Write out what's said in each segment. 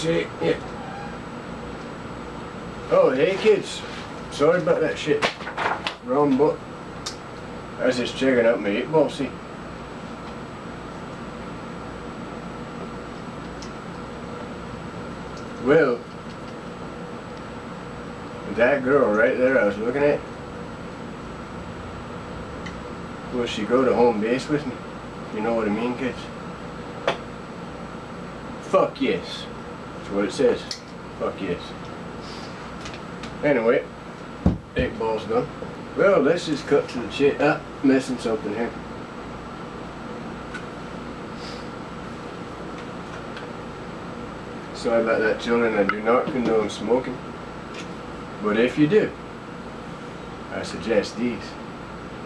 See, yeah. Oh, hey kids. Sorry about that shit. Wrong book. I was just checking out my 8-ball, see. Well, that girl right there I was looking at, will she go to home base with me? You know what I mean, kids? Fuck yes. That's what it says. Fuck yes. Anyway, 8-ball's done. Well, let's just cut to the chase. Missing something here. Sorry about that, children. I do not condone smoking. But if you do, I suggest these.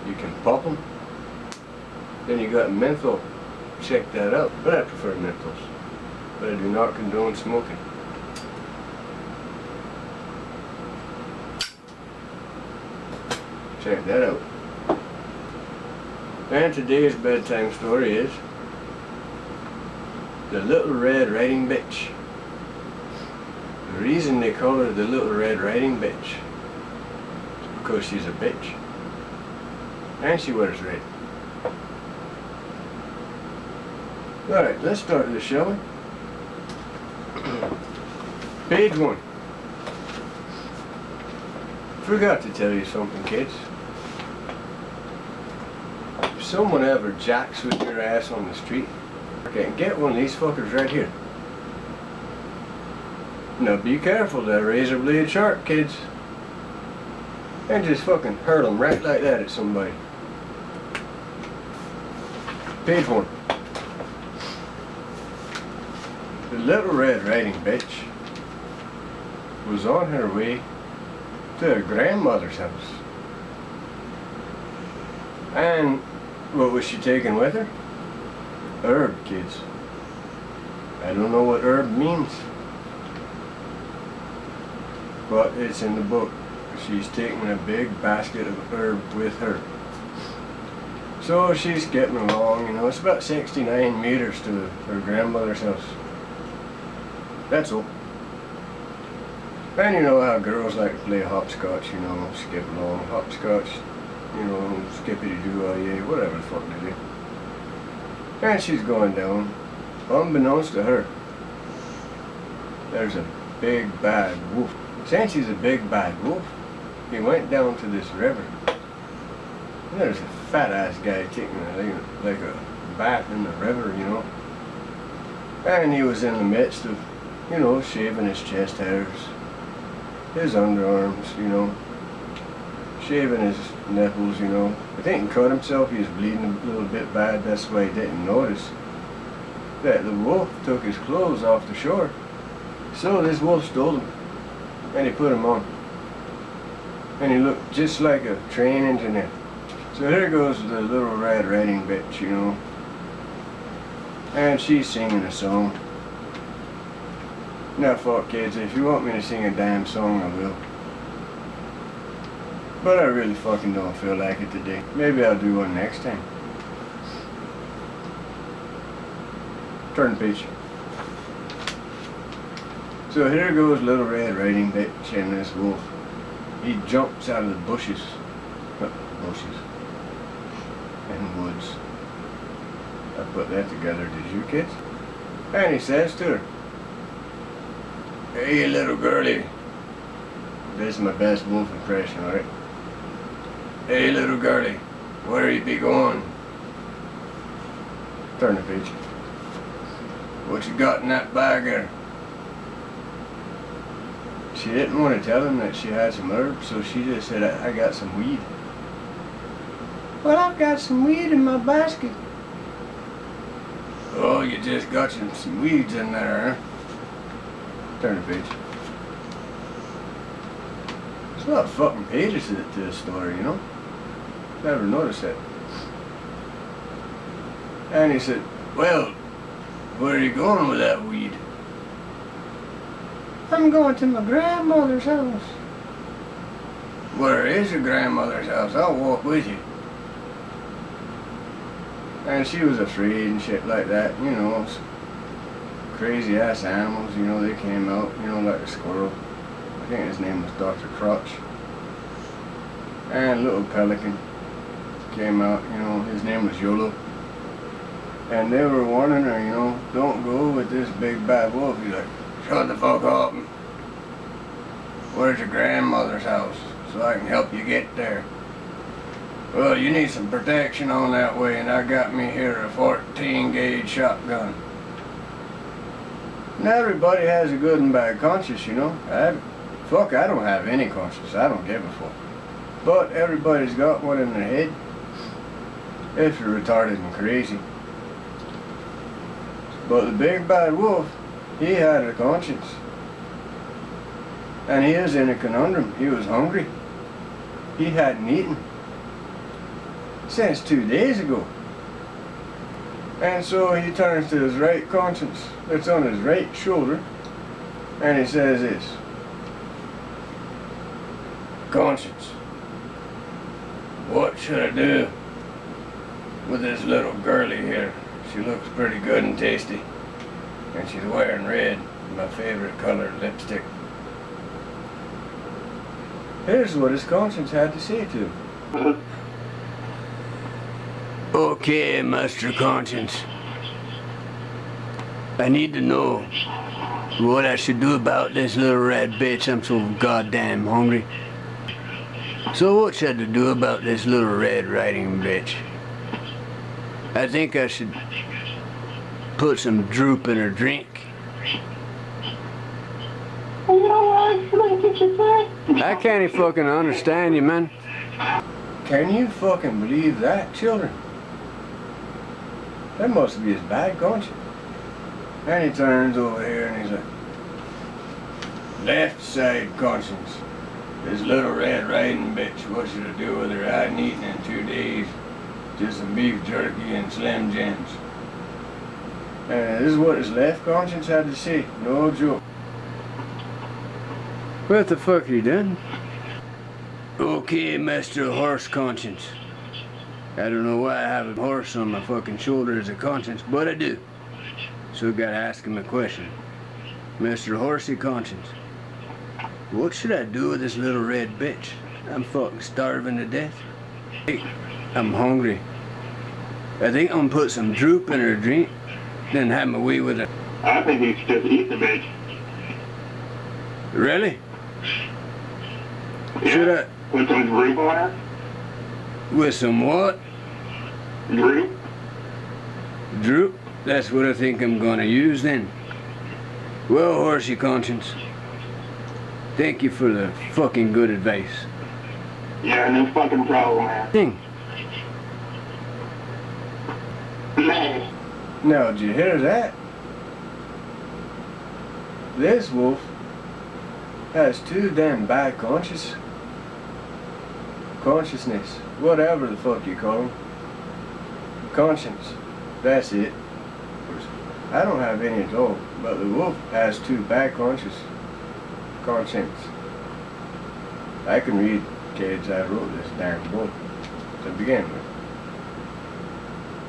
You can pop them. Then you got menthol. Check that out. But I prefer menthols. But I do not condone smoking. Check that out. And today's bedtime story is The Little Red Riding Bitch. The reason they call her the Little Red Riding Bitch is because she's a bitch. And she wears red. Alright, let's start this, shall we? Page 1. Forgot to tell you something, kids. If someone ever jacks with your ass on the street, okay, get one of these fuckers right here. Now be careful, that razor blade sharp, kids. And just fucking hurl them right like that at somebody. Page 1. The Little Red Riding Bitch was on her way to her grandmother's house. And what was she taking with her? Herb, kids. I don't know what herb means, but it's in the book. She's taking a big basket of herb with her. So she's getting along, you know, it's about 69 meters to her grandmother's house. That's all. And you know how girls like to play hopscotch, you know, skip along, hopscotch, you know, skippity-doo-ah-yay, whatever the fuck they do. And she's going down, unbeknownst to her, there's a big bad wolf. Since he's a big bad wolf, he went down to this river. And there's a fat ass guy taking like a bath in the river, you know. And he was in the midst of, you know, shaving his chest hairs, his underarms, you know, shaving his nipples, you know. I think he cut himself, he was bleeding a little bit bad, that's why he didn't notice that the wolf took his clothes off the shore. So this wolf stole them, and he put them on. And he looked just like a train engineer. So here goes the Little Red Riding Bitch, you know. And she's singing a song. Now fuck, kids, if you want me to sing a damn song, I will. But I really fucking don't feel like it today. Maybe I'll do one next time. Turn the page. So here goes Little Red Riding Bitch and this wolf. He jumps out of the bushes. And woods. I put that together, did you kids? And he says to her, "Hey little girlie." This is my best wolf impression, alright? "Hey little girlie, where you be going?" Turn the page. "What you got in that bag there?" She didn't want to tell him that she had some herbs, so she just said, I got some weed." "Well, I've got some weed in my basket." "Oh, you just got some weeds in there, huh?" Turn the page. There's a lot of fucking pages to this story, you know? Never noticed that. And he said, "Well, where are you going with that weed?" "I'm going to my grandmother's house." "Where is your grandmother's house? I'll walk with you." And she was afraid and shit like that, you know, crazy ass animals, you know, they came out, you know, like a squirrel. I think his name was Dr. Crotch. And a little pelican came out, you know, his name was Yolo. And they were warning her, you know, don't go with this big bad wolf. He's like, shut the fuck up. Where's your grandmother's house so I can help you get there? Well, you need some protection on that way, and I got me here a 14 gauge shotgun. And everybody has a good and bad conscience, you know. I don't have any conscience. I don't give a fuck. But everybody's got one in their head. If you're retarded and crazy. But the big bad wolf, he had a conscience. And he was in a conundrum. He was hungry. He hadn't eaten since 2 days ago. And so he turns to his right conscience that's on his right shoulder, and he says this: conscience, what should I do with this little girlie here? She looks pretty good and tasty, and she's wearing red, my favorite color lipstick. Here's what his conscience had to say to him. Okay, Master Conscience. I need to know what I should do about this little red bitch. I'm so goddamn hungry. So what should I do about this little red riding bitch? I think I should put some droop in her drink. I can't even fucking understand you, man. Can you fucking believe that, children? That must be his bad conscience. And he turns over here and he's like, left side conscience. This little red riding bitch, what should I do with her? I hadn't eaten in 2 days. Just some beef jerky and Slim Jims. And this is what his left conscience had to say. No joke. What the fuck are you doing? Okay, Mr. Horse Conscience. I don't know why I have a horse on my fucking shoulder as a conscience, but I do. So I gotta ask him a question. Mr. Horsey Conscience, what should I do with this little red bitch? I'm fucking starving to death. I'm hungry. I think I'm gonna put some droop in her drink, then have my way with her. I think you should just eat the bitch. Really? Yeah. Should I? With some droop on her? With some what? Droop? Droop? That's what I think I'm gonna use then. Well, Horsey Conscience, thank you for the fucking good advice. Yeah, no fucking problem, man. Thing. Man. Now, did you hear that? This wolf has two damn bad consciousness, whatever the fuck you call them. Conscience, that's it. I don't have any at all, but the wolf has two bad conscience. I can read, kids. I wrote this damn book to begin with.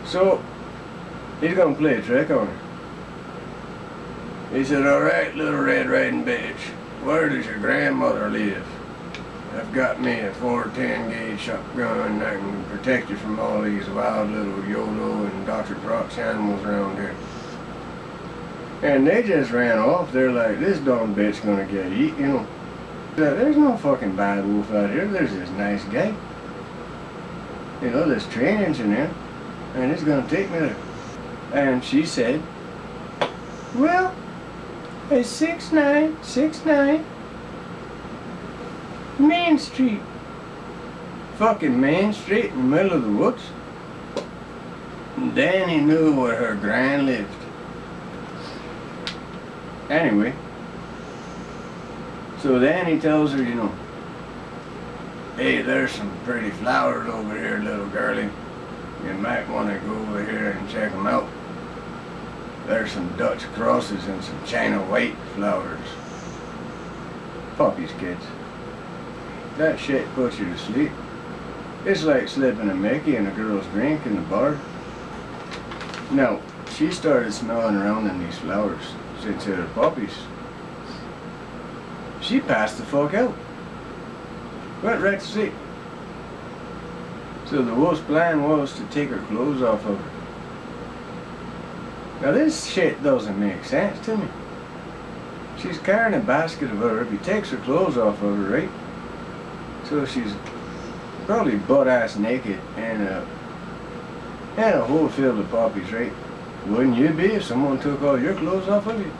So, he's gonna play a trick on her. He said, alright, little red riding bitch, where does your grandmother live? I've got me a 410 gauge shotgun that can protect you from all these wild little YOLO and Dr. Crotch animals around here. And they just ran off. They're like, this dumb bitch gonna get eat, you know. There's no fucking bad wolf out here. There's this nice guy. You know, this train engineer. And he's gonna take me there. And she said, well, it's 6969 Main Street. Fucking Main Street in the middle of the woods. And Danny knew where her gran lived. Anyway, so then he tells her, you know, hey, there's some pretty flowers over here, little girlie. You might want to go over here and check them out. There's some Dutch crosses and some China white flowers. Puppies, kids. That shit puts you to sleep. It's like slipping a Mickey in a girl's drink in the bar. Now, she started smelling around in these flowers since her puppies. She passed the fuck out. Went right to sleep. So the wolf's plan was to take her clothes off of her. Now this shit doesn't make sense to me. She's carrying a basket of herb, he takes her clothes off of her, right? So she's probably butt-ass naked and a whole field of poppies, right? Wouldn't you be if someone took all your clothes off of you?